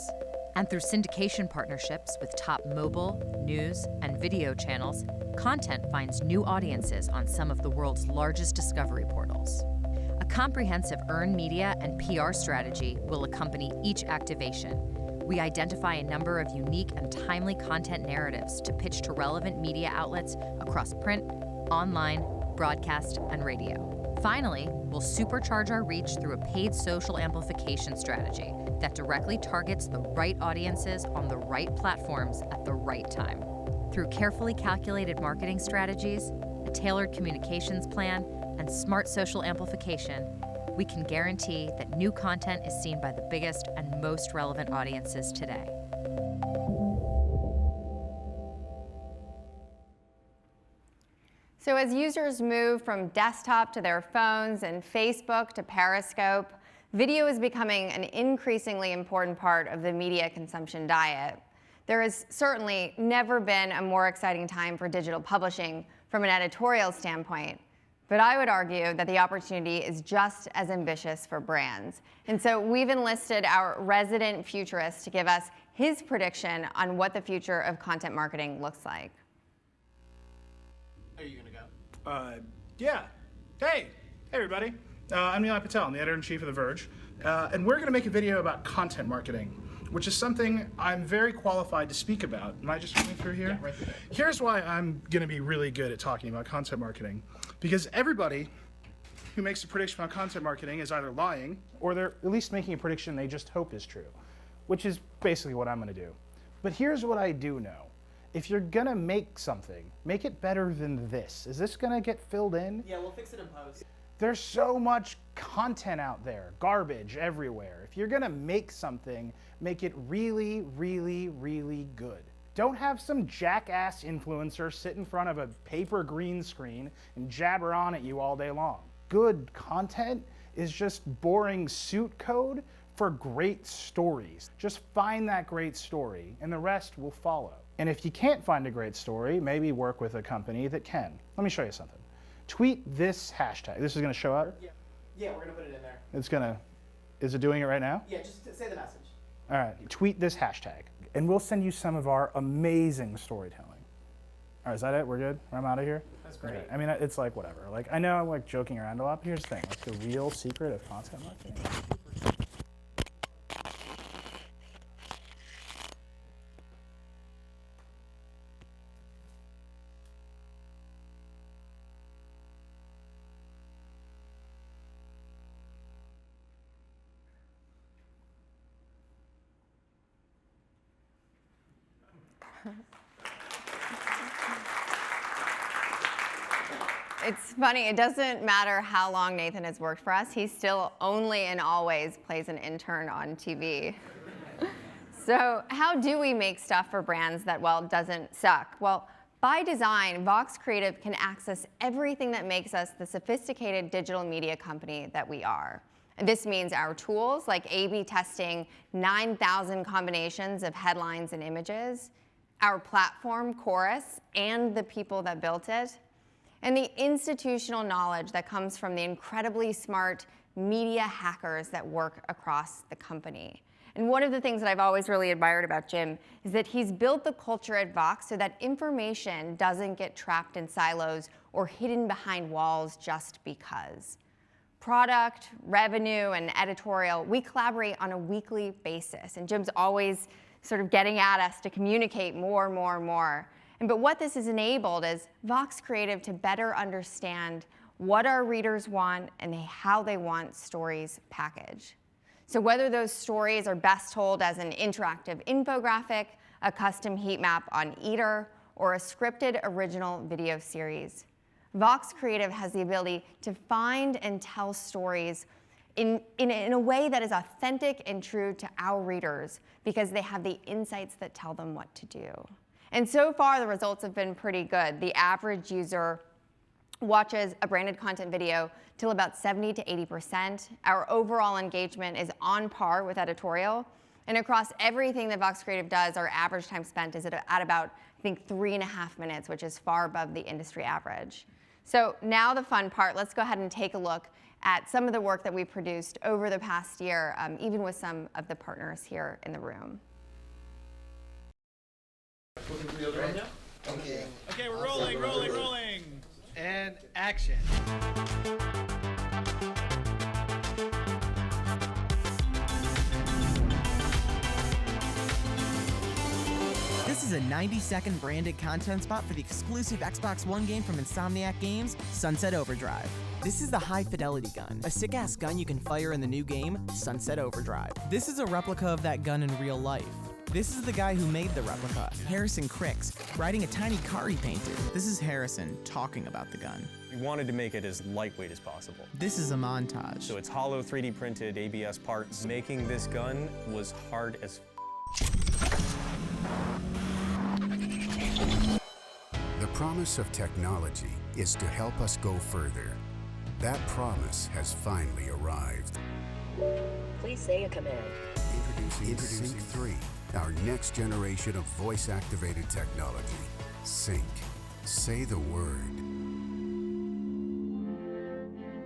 S1: And through syndication partnerships with top mobile, news, and video channels, content finds new audiences on some of the world's largest discovery portals. A comprehensive earned media and PR strategy will accompany each activation. We identify a number of unique and timely content narratives to pitch to relevant media outlets across print, online, broadcast, and radio. Finally, we'll supercharge our reach through a paid social amplification strategy that directly targets the right audiences on the right platforms at the right time. Through carefully calculated marketing strategies, a tailored communications plan, and smart social amplification, we can guarantee that new content is seen by the biggest and most relevant audiences today.
S3: So as users move from desktop to their phones and Facebook to Periscope, video is becoming an increasingly important part of the media consumption diet. There has certainly never been a more exciting time for digital publishing from an editorial standpoint, but I would argue that the opportunity is just as ambitious for brands. And so we've enlisted our resident futurist to give us his prediction on what the future of content marketing looks like.
S5: Are you gonna go? Yeah. Hey everybody. I'm Nilay Patel. I'm the editor-in-chief of The Verge. And we're gonna make a video about content marketing, which is something I'm very qualified to speak about. Am I just coming through here? Yeah, right there. Here's why I'm gonna be really good at talking about content marketing. Because everybody who makes a prediction about content marketing is either lying or they're at least making a prediction they just hope is true, which is basically what I'm gonna do. But here's what I do know. If you're gonna make something, make it better than this. Is this gonna get filled in?
S9: Yeah, we'll fix it in post.
S5: There's so much content out there, garbage everywhere. If you're gonna make something, make it really, really, really good. Don't have some jackass influencer sit in front of a paper green screen and jabber on at you all day long. Good content is just boring suit code for great stories. Just find that great story and the rest will follow. And if you can't find a great story, maybe work with a company that can. Let me show you something. Tweet this hashtag. This is gonna show up?
S9: Yeah, we're gonna put it in there.
S5: It's gonna, is it doing it right now?
S9: Yeah, just say the message.
S5: All right, tweet this hashtag, and we'll send you some of our amazing storytelling. All right, is that it? We're good? I'm out of here?
S9: That's great.
S5: Okay. I mean, it's like whatever. Like, I know I'm like joking around a lot, but here's the thing. Like, the real secret of content marketing.
S3: It's funny, it doesn't matter how long Nathan has worked for us, he still only and always plays an intern on TV. So how do we make stuff for brands that, well, doesn't suck? Well, by design, Vox Creative can access everything that makes us the sophisticated digital media company that we are. And this means our tools, like A/B testing 9,000 combinations of headlines and images, our platform, Chorus, and the people that built it, and the institutional knowledge that comes from the incredibly smart media hackers that work across the company. And one of the things that I've always really admired about Jim is that he's built the culture at Vox so that information doesn't get trapped in silos or hidden behind walls just because. Product, revenue, and editorial, we collaborate on a weekly basis, and Jim's always sort of getting at us to communicate more. But what this has enabled is Vox Creative to better understand what our readers want and how they want stories packaged. So whether those stories are best told as an interactive infographic, a custom heat map on Eater, or a scripted original video series, Vox Creative has the ability to find and tell stories in a way that is authentic and true to our readers because they have the insights that tell them what to do. And so far, the results have been pretty good. The average user watches a branded content video till about 70 to 80%. Our overall engagement is on par with editorial. And across everything that Vox Creative does, our average time spent is at about, I think, 3.5 minutes, which is far above the industry average. So now the fun part, let's go ahead and take a look at some of the work that we produced over the past year, even with some of the partners here in the room.
S2: Okay, we're rolling. And action.
S4: This is a 90-second branded content spot for the exclusive Xbox One game from Insomniac Games, Sunset Overdrive. This is the high-fidelity gun, a sick-ass gun you can fire in the new game, Sunset Overdrive. This is a replica of that gun in real life. This is the guy who made the replica, Harrison Cricks, riding a tiny car he painted. This is Harrison talking about the gun.
S8: We wanted to make it as lightweight as possible.
S4: This is a montage.
S8: So it's hollow 3D printed ABS parts. Making this gun was hard as
S24: The promise of technology is to help us go further. That promise has finally arrived.
S25: Please say a command.
S24: Introducing Sync 3, our next generation of voice-activated technology. Sync. Say the word.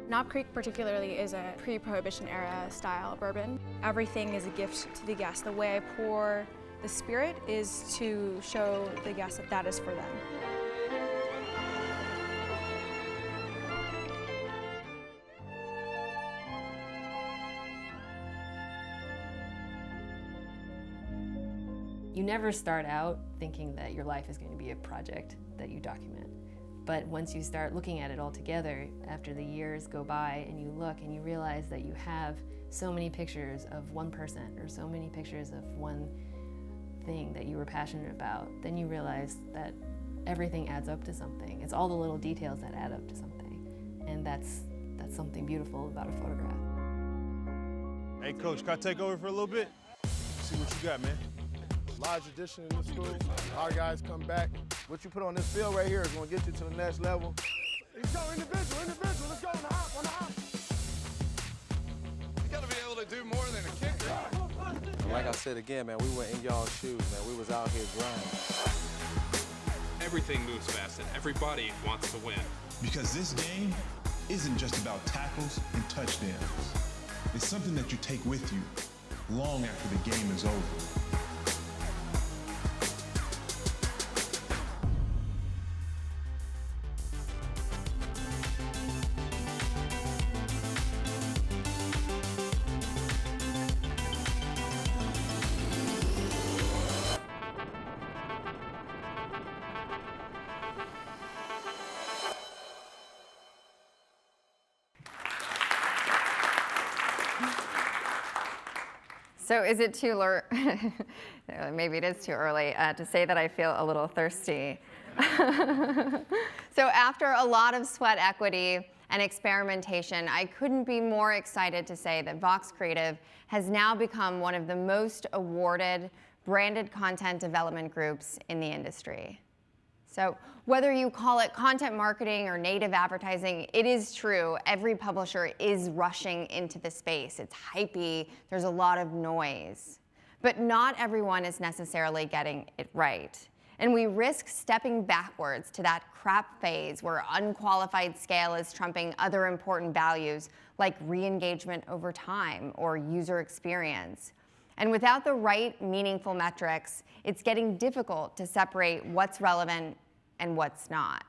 S26: Knob Creek particularly is a pre-Prohibition era style bourbon. Everything is a gift to the guest. The way I pour the spirit is to show the guest that that is for them.
S27: You never start out thinking that your life is going to be a project that you document. But once you start looking at it all together, after the years go by and you look and you realize that you have so many pictures of one person or so many pictures of one thing that you were passionate about, then you realize that everything adds up to something. It's all the little details that add up to something. And that's something beautiful about a photograph.
S6: Hey, Coach, can I take over for a little bit? See what you got, man.
S7: Large addition in the school. Our guys come back. What you put on this field right here is going to get you to the next level.
S6: Let's go, individual. Let's go on the hop.
S7: You got to be able to do more than a kicker. And like I said again, man, we were in y'all's shoes, man. We was out here grinding.
S11: Everything moves fast and everybody wants to win.
S12: Because this game isn't just about tackles and touchdowns. It's something that you take with you long after the game is over.
S3: So is it too maybe it is too early to say that I feel a little thirsty. So after a lot of sweat equity and experimentation, I couldn't be more excited to say that Vox Creative has now become one of the most awarded branded content development groups in the industry. So whether you call it content marketing or native advertising, it is true, every publisher is rushing into the space. It's hypey, there's a lot of noise. But not everyone is necessarily getting it right. And we risk stepping backwards to that crap phase where unqualified scale is trumping other important values like re-engagement over time or user experience. And without the right meaningful metrics, it's getting difficult to separate what's relevant and what's not.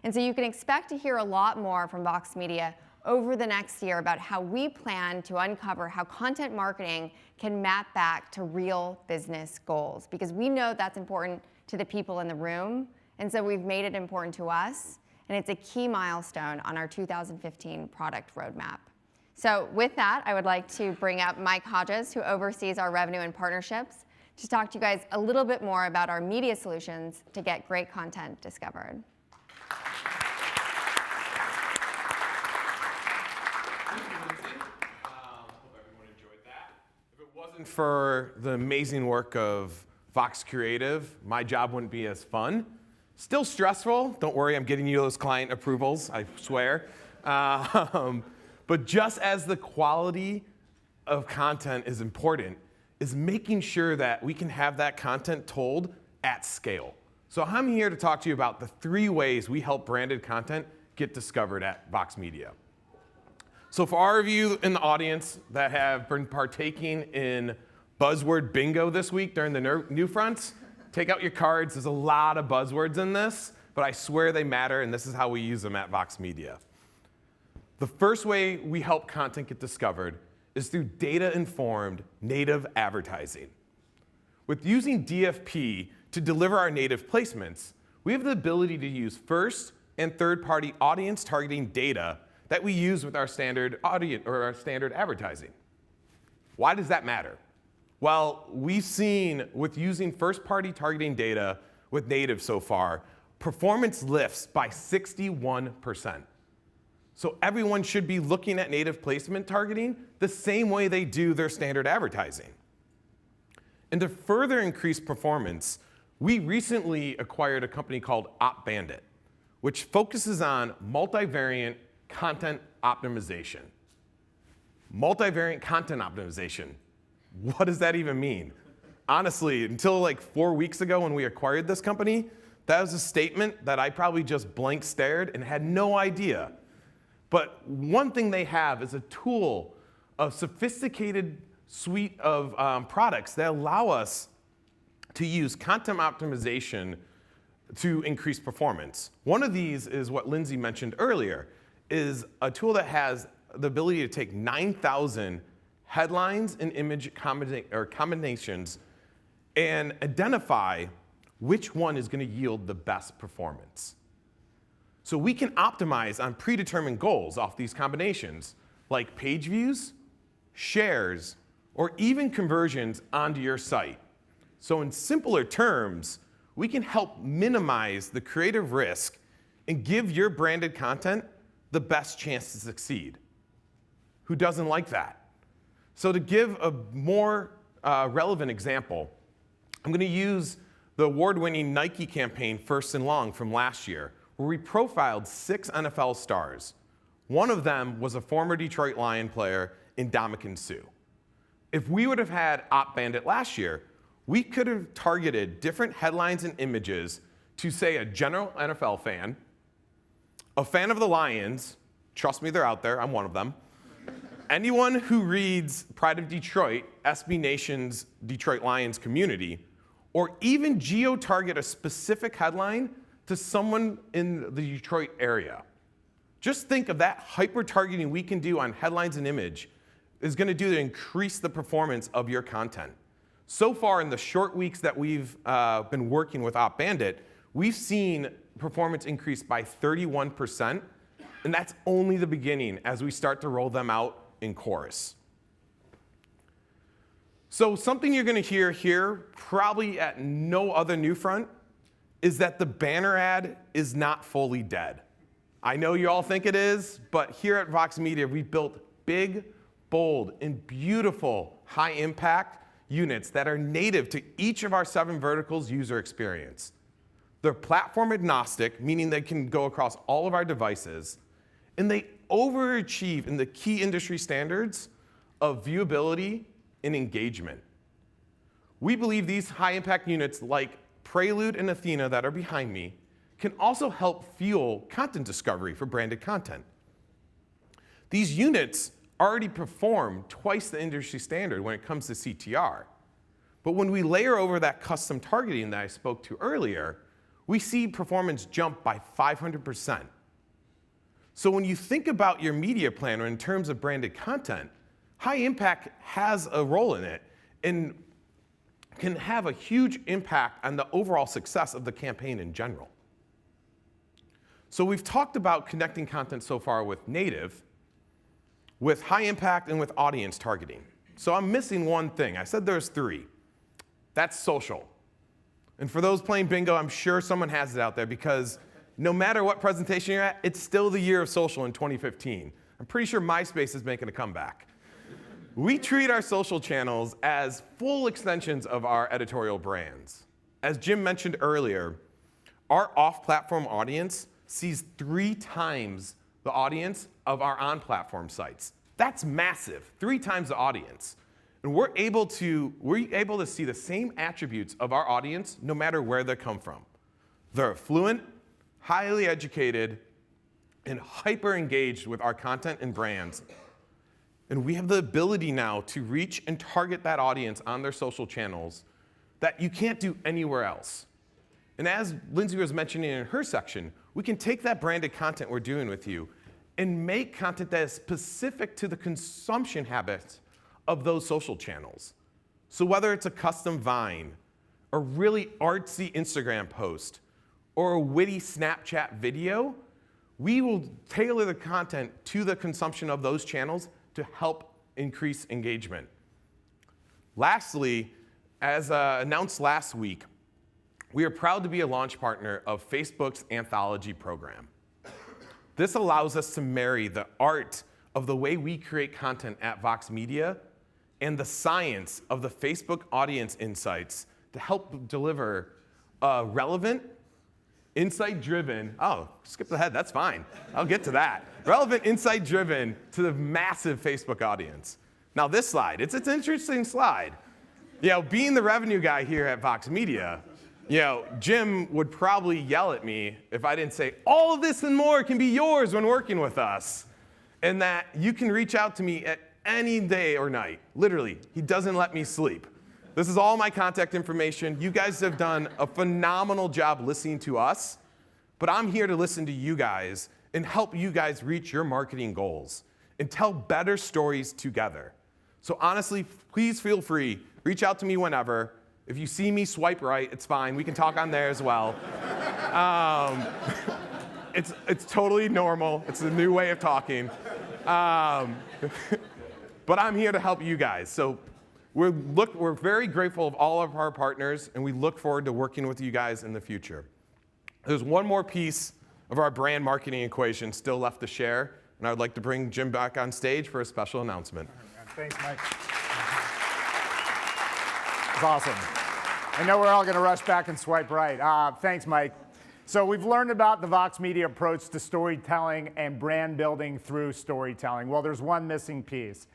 S3: And so you can expect to hear a lot more from Vox Media over the next year about how we plan to uncover how content marketing can map back to real business goals, because we know that's important to the people in the room, and so we've made it important to us, and it's a key milestone on our 2015 product roadmap. So with that, I would like to bring up Mike Hadgis, who oversees our revenue and partnerships, to talk to you guys a little bit more about our media solutions to get great content discovered.
S13: If it wasn't for the amazing work of Vox Creative, my job wouldn't be as fun. Still stressful. Don't worry, I'm getting you those client approvals, I swear. But just as the quality of content is important, is making sure that we can have that content told at scale. So I'm here to talk to you about the 3 ways we help branded content get discovered at Vox Media. So for all of you in the audience that have been partaking in buzzword bingo this week during the Newfronts, take out your cards. There's a lot of buzzwords in this, but I swear they matter, and this is how we use them at Vox Media. The first way we help content get discovered is through data-informed native advertising. With using DFP to deliver our native placements, we have the ability to use first and third-party audience targeting data that we use with our standard audience or our standard advertising. Why does that matter? Well, we've seen with using first-party targeting data with native so far, performance lifts by 61%. So everyone should be looking at native placement targeting the same way they do their standard advertising. And to further increase performance, we recently acquired a company called OpBandit, which focuses on multivariate content optimization. Multivariate content optimization. What does that even mean? Honestly, until like 4 weeks ago when we acquired this company, that was a statement that I probably just blank stared and had no idea. But one thing they have is a tool, a sophisticated suite of products that allow us to use content optimization to increase performance. One of these is what Lindsay mentioned earlier, is a tool that has the ability to take 9,000 headlines and image combinations and identify which one is going to yield the best performance. So we can optimize on predetermined goals off these combinations, like page views, shares, or even conversions onto your site. So in simpler terms, we can help minimize the creative risk and give your branded content the best chance to succeed. Who doesn't like that? So to give a more relevant example, I'm going to use the award-winning Nike campaign First and Long from last year, where we profiled 6 NFL stars. One of them was a former Detroit Lion player in Ndamukong Suh. If we would have had Op Bandit last year, we could have targeted different headlines and images to, say, a general NFL fan, a fan of the Lions, trust me, they're out there, I'm one of them, anyone who reads Pride of Detroit, SB Nation's Detroit Lions community, or even geo-target a specific headline to someone in the Detroit area. Just think of that hyper-targeting we can do on headlines and image is going to do to increase the performance of your content. So far in the short weeks that we've been working with Op Bandit, we've seen performance increase by 31%, and that's only the beginning as we start to roll them out in chorus. So something you're going to hear here, probably at no other Newfront, is that the banner ad is not fully dead. I know you all think it is, but here at Vox Media, we built big, bold, and beautiful high-impact units that are native to each of our 7 verticals' user experience. They're platform agnostic, meaning they can go across all of our devices, and they overachieve in the key industry standards of viewability and engagement. We believe these high-impact units like Prelude and Athena that are behind me can also help fuel content discovery for branded content. These units already perform twice the industry standard when it comes to CTR. But when we layer over that custom targeting that I spoke to earlier, we see performance jump by 500%. So when you think about your media plan in terms of branded content, high impact has a role in it and can have a huge impact on the overall success of the campaign in general. So we've talked about connecting content so far with native, with high impact, and with audience targeting. So I'm missing one thing. I said there's 3. That's social. And for those playing bingo, I'm sure someone has it out there because no matter what presentation you're at, it's still the year of social in 2015. I'm pretty sure MySpace is making a comeback. We treat our social channels as full extensions of our editorial brands. As Jim mentioned earlier, our off-platform audience sees 3 times the audience of our on-platform sites. That's massive, 3 times the audience. And we're able to see the same attributes of our audience no matter where they come from. They're affluent, highly educated, and hyper-engaged with our content and brands. And we have the ability now to reach and target that audience on their social channels that you can't do anywhere else. And as Lindsay was mentioning in her section, we can take that branded content we're doing with you and make content that is specific to the consumption habits of those social channels. So whether it's a custom Vine, a really artsy Instagram post, or a witty Snapchat video, we will tailor the content to the consumption of those channels to help increase engagement. Lastly, as announced last week, we are proud to be a launch partner of Facebook's Anthology program. This allows us to marry the art of the way we create content at Vox Media and the science of the Facebook audience insights to help deliver relevant, insight-driven, skip ahead, that's fine. I'll get to that. Relevant, insight-driven to the massive Facebook audience. Now this slide, it's an interesting slide. Being the revenue guy here at Vox Media, Jim would probably yell at me if I didn't say, all of this and more can be yours when working with us. And that you can reach out to me at any day or night. Literally, he doesn't let me sleep. This is all my contact information. You guys have done a phenomenal job listening to us, but I'm here to listen to you guys and help you guys reach your marketing goals and tell better stories together. So honestly, please feel free, reach out to me whenever. If you see me swipe right, it's fine. We can talk on there as well. It's totally normal. It's a new way of talking. But I'm here to help you guys. So We're very grateful of all of our partners, and we look forward to working with you guys in the future. There's one more piece of our brand marketing equation still left to share, and I would like to bring Jim back on stage for a special announcement.
S10: Thanks, Mike. It's awesome. I know we're all going to rush back and swipe right. Thanks, Mike. So we've learned about the Vox Media approach to storytelling and brand building through storytelling. Well, there's one missing piece.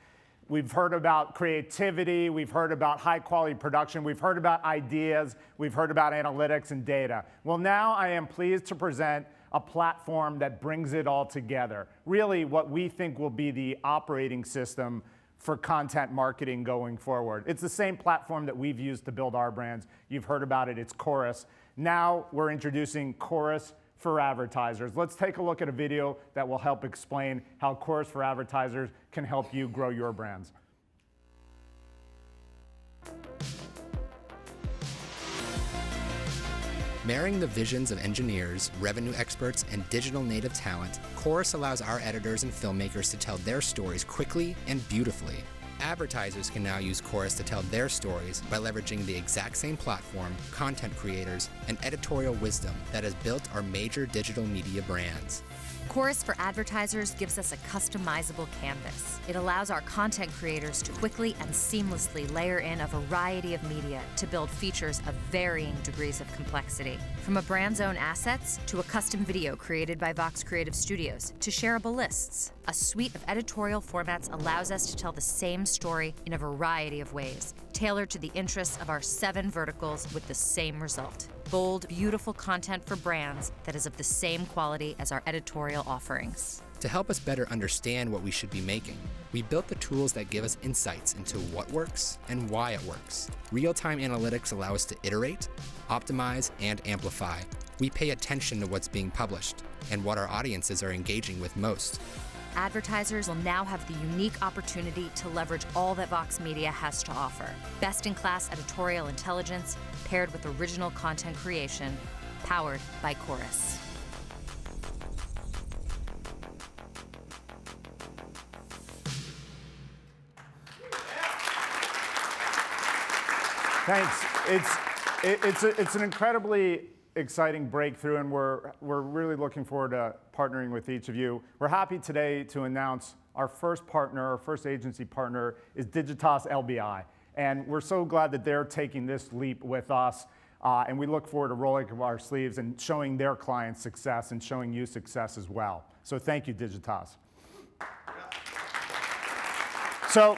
S10: We've heard about creativity, we've heard about high quality production, we've heard about ideas, we've heard about analytics and data. Well, now I am pleased to present a platform that brings it all together. Really what we think will be the operating system for content marketing going forward. It's the same platform that we've used to build our brands. You've heard about it, it's Chorus. Now we're introducing Chorus for Advertisers. Let's take a look at a video that will help explain how Chorus for Advertisers can help you grow your brands.
S14: Marrying the visions of engineers, revenue experts, and digital native talent, Chorus allows our editors and filmmakers to tell their stories quickly and beautifully. Advertisers can now use Chorus to tell their stories by leveraging the exact same platform, content creators, and editorial wisdom that has built our major digital media brands.
S1: Chorus for Advertisers gives us a customizable canvas. It allows our content creators to quickly and seamlessly layer in a variety of media to build features of varying degrees of complexity. From a brand's own assets to a custom video created by Vox Creative Studios to shareable lists. A suite of editorial formats allows us to tell the same story in a variety of ways, tailored to the interests of our 7 verticals with the same result. Bold, beautiful content for brands that is of the same quality as our editorial offerings.
S14: To help us better understand what we should be making, we built the tools that give us insights into what works and why it works. Real-time analytics allow us to iterate, optimize, and amplify. We pay attention to what's being published and what our audiences are engaging with most.
S1: Advertisers will now have the unique opportunity to leverage all that Vox Media has to offer. Best-in-class editorial intelligence paired with original content creation, powered by Chorus.
S10: Thanks. It's an incredibly exciting breakthrough, and we're really looking forward to partnering with each of you. We're happy today to announce our first partner, our first agency partner is Digitas LBI. And we're so glad that they're taking this leap with us. And we look forward to rolling up our sleeves and showing their clients success and showing you success as well. So thank you, Digitas. So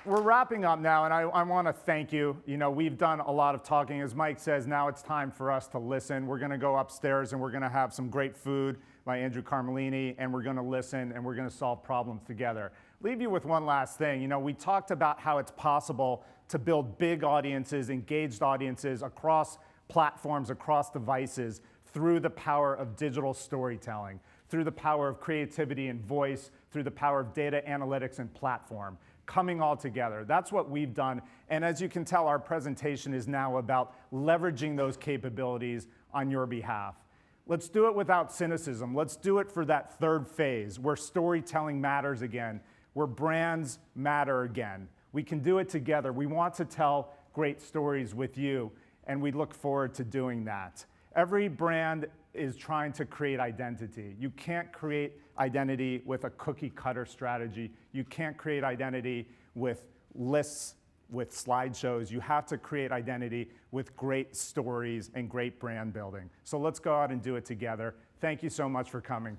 S10: we're wrapping up now, and I want to thank you. You know, we've done a lot of talking. As Mike says, now it's time for us to listen. We're going to go upstairs, and we're going to have some great food by Andrew Carmelini, and we're going to listen, and we're going to solve problems together. Leave you with one last thing. You know, we talked about how it's possible to build big audiences, engaged audiences across platforms, across devices, through the power of digital storytelling, through the power of creativity and voice, through the power of data analytics and platform. Coming all together. That's what we've done. And as you can tell, our presentation is now about leveraging those capabilities on your behalf. Let's do it without cynicism. Let's do it for that third phase where storytelling matters again, where brands matter again. We can do it together. We want to tell great stories with you, and we look forward to doing that. Every brand is trying to create identity. You can't create identity with a cookie cutter strategy. You can't create identity with lists, with slideshows. You have to create identity with great stories and great brand building. So let's go out and do it together. Thank you so much for coming.